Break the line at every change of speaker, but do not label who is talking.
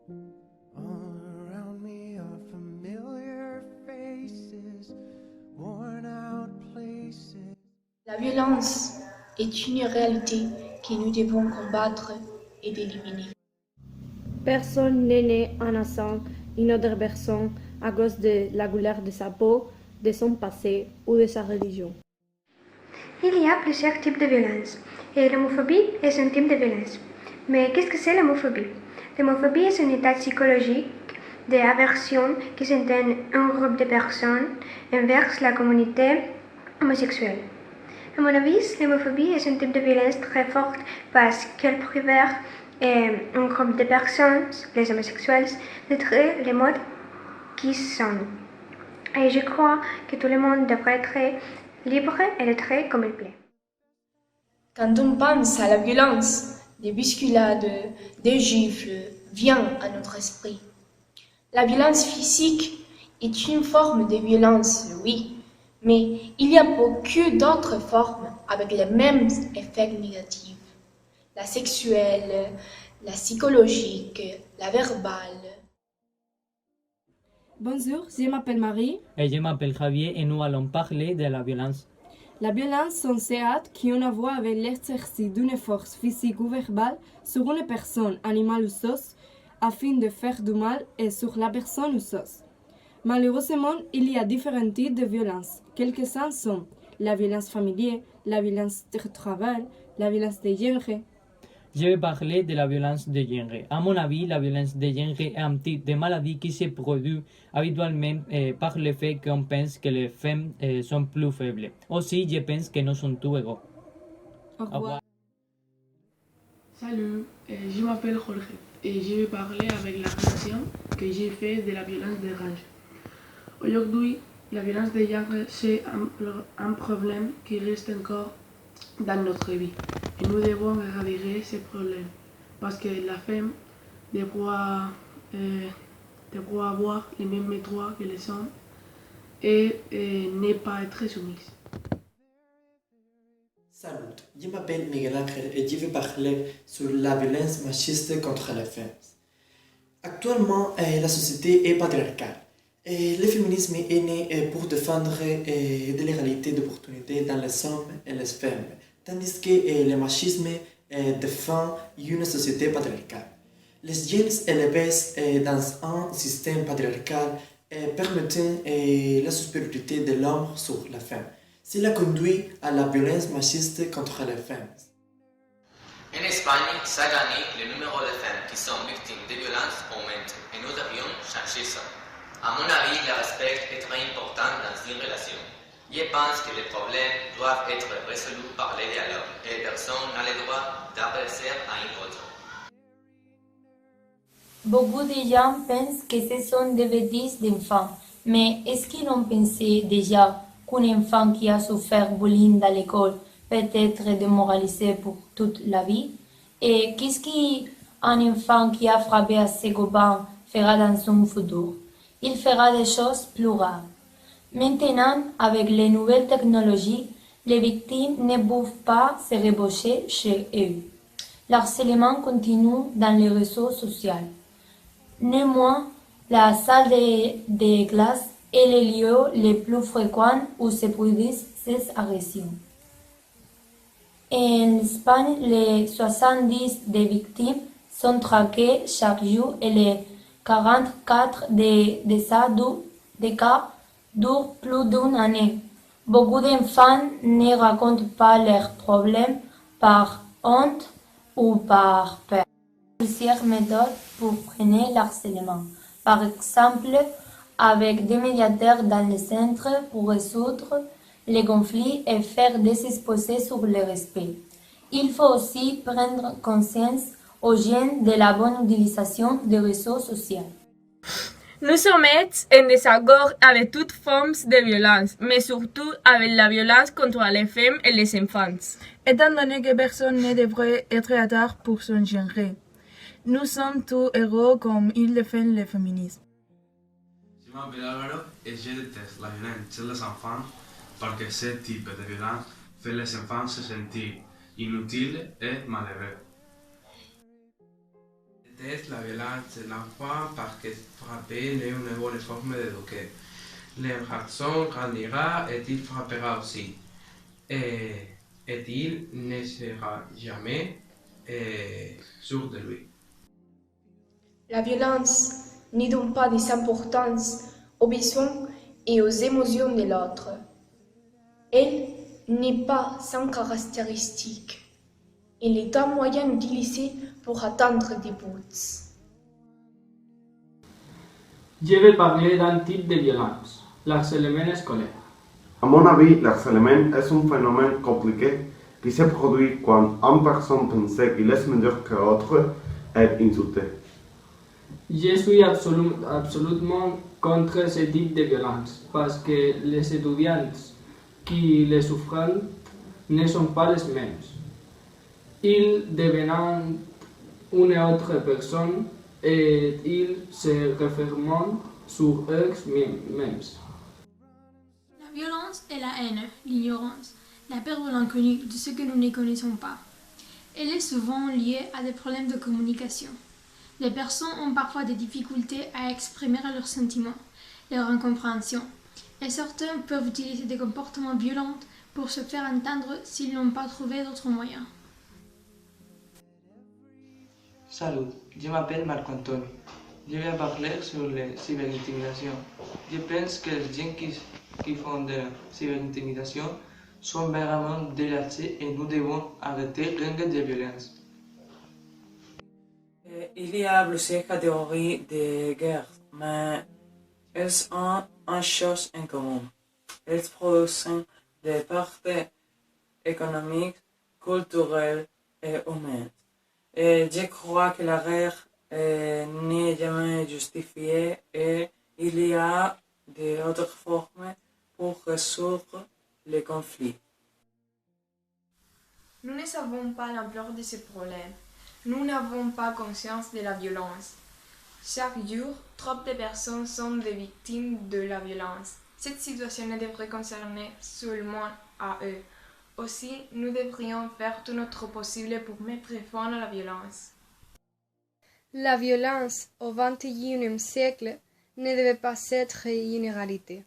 All around me are familiar faces, worn out places.
La violence est une réalité que nous devons combattre et d'éliminer.
Personne n'est né en naissant une autre personne à cause de la couleur de sa peau, de son passé ou de sa religion.
Il y a plusieurs types de violence et l'homophobie est un type de violence. Mais qu'est-ce que c'est l'homophobie? L'homophobie est un état psychologique d'aversion qui s'entend un groupe de personnes envers la communauté homosexuelle. À mon avis, l'homophobie est un type de violence très forte parce qu'elle préfère un groupe de personnes, les homosexuels, d'être les modes qui sont. Et je crois que tout le monde devrait être libre et d'être comme il plaît.
Quand on pense à la violence, des bousculades, des gifles viennent à notre esprit. La violence physique est une forme de violence, oui, mais il y a beaucoup d'autres formes avec les mêmes effets négatifs. La sexuelle, la psychologique, la verbale.
Bonjour, je m'appelle Marie.
Et je m'appelle Javier et nous allons parler de la violence.
La violence sont ces actes qui ont à voir avec l'exercice d'une force physique ou verbale sur une personne, animal ou chose, afin de faire du mal et sur la personne ou chose. Malheureusement, il y a différents types de violence. Quelques-uns sont la violence familière, la violence de travail, la violence de genre.
Je vais parler de la violence de genre. À mon avis, la violence de genre est un type de maladie qui se produit habituellement par le fait qu'on pense que les femmes sont plus faibles. Aussi, je pense que nous sommes tous égaux.
Au revoir.
Salut, je m'appelle Jorge et je vais parler avec la relation que j'ai faite de la violence de range. Aujourd'hui, la violence de genre, c'est un problème qui reste encore dans notre vie. Et nous devons éradiquer ce problème parce que la femme doit avoir les mêmes droits que les hommes et ne pas être soumise.
Salut, je m'appelle Miguel Ángel et je vais parler sur la violence machiste contre les femmes. Actuellement, la société est patriarcale. Le féminisme est né pour défendre de l'égalité d'opportunités dans les hommes et les femmes, tandis que le machisme défend une société patriarcale. Les jeunes élevés dans un système patriarcal permettent la supériorité de l'homme sur la femme. Cela conduit à la violence machiste contre les femmes.
En Espagne, chaque année, le numéro de femmes qui sont victimes de violences augmente et nous devions changer ça. À mon avis, le respect est très important dans une relation. Je pense que les problèmes doivent être résolus par le dialogue et personne n'a le droit d'agresser à une autre.
Beaucoup de gens pensent que ce sont des bêtises d'enfants, mais est-ce qu'ils ont pensé déjà qu'un enfant qui a souffert bullying à l'école peut être démoralisé pour toute la vie? Et qu'est-ce qu'un enfant qui a frappé à ses copains fera dans son futur? Il fera des choses plus graves. Maintenant, avec les nouvelles technologies, les victimes ne peuvent pas se reposer chez eux. L'harcèlement continue dans les réseaux sociaux. Néanmoins, la salle de classe est le lieu le plus fréquent où se produisent ces agressions. En Espagne, les 70 des victimes sont traquées chaque jour et les 44 des cas durent plus d'une année. Beaucoup d'enfants ne racontent pas leurs problèmes par honte ou par peur. Plusieurs méthodes pour freiner l'harcèlement. Par exemple, avec des médiateurs dans les centres pour résoudre les conflits et faire des exposés sur le respect. Il faut aussi prendre conscience aux jeunes de la bonne utilisation des réseaux sociaux.
Nous sommes en désaccord avec toute forme de violence, mais surtout avec la violence contre les femmes et les enfants.
Étant donné que personne ne devrait être atteint pour son genre, nous sommes tous héros comme il le fait le féminisme.
Je m'appelle Álvaro et je déteste la violence chez les enfants parce que ce type de violence fait les enfants se sentir inutiles et malheureux. déteste la violence de l'enfant parce que frapper n'est une bonne forme d'éduquer. Le garçon grandira et il frappera aussi. Et il ne sera jamais sûr de lui.
La violence ne donne pas d'importance aux besoins et aux émotions de l'autre. Elle n'est pas sans caractéristiques. Elle est un moyen utilisé pour atteindre des buts.
Je vais parler d'un type de violence, l'harcèlement scolaire.
À mon avis, l'harcèlement est un phénomène compliqué qui se produit quand une personne pense qu'il est meilleur que l'autre et est insulté.
Je suis absolument contre ce type de violence parce que les étudiants qui les souffrent ne sont pas les mêmes. Ils deviennent une autre personne et ils se referment sur eux-mêmes.
La violence est la haine, l'ignorance, la peur de l'inconnu, de ce que nous ne connaissons pas. Elle est souvent liée à des problèmes de communication. Les personnes ont parfois des difficultés à exprimer leurs sentiments, leur incompréhension, et certains peuvent utiliser des comportements violents pour se faire entendre s'ils n'ont pas trouvé d'autres moyens.
Salut, je m'appelle Marc-Antoine. Je vais parler sur la cyberintimidation. Je pense que les gens qui font de la cyberintimidation sont vraiment délaissés et nous devons arrêter l'angle de violence.
Il y a plusieurs catégories de guerres, mais elles ont une chose en commun. Elles produisent des pertes économiques, culturelles et humaines. Et je crois que la guerre n'est jamais justifiée et il y a d'autres formes pour résoudre les conflits.
Nous ne savons pas l'ampleur de ce problème. Nous n'avons pas conscience de la violence. Chaque jour, trop de personnes sont des victimes de la violence. Cette situation ne devrait concerner seulement à eux. Aussi, nous devrions faire tout notre possible pour mettre fin à la violence.
La violence au XXIe siècle ne devait pas être une réalité.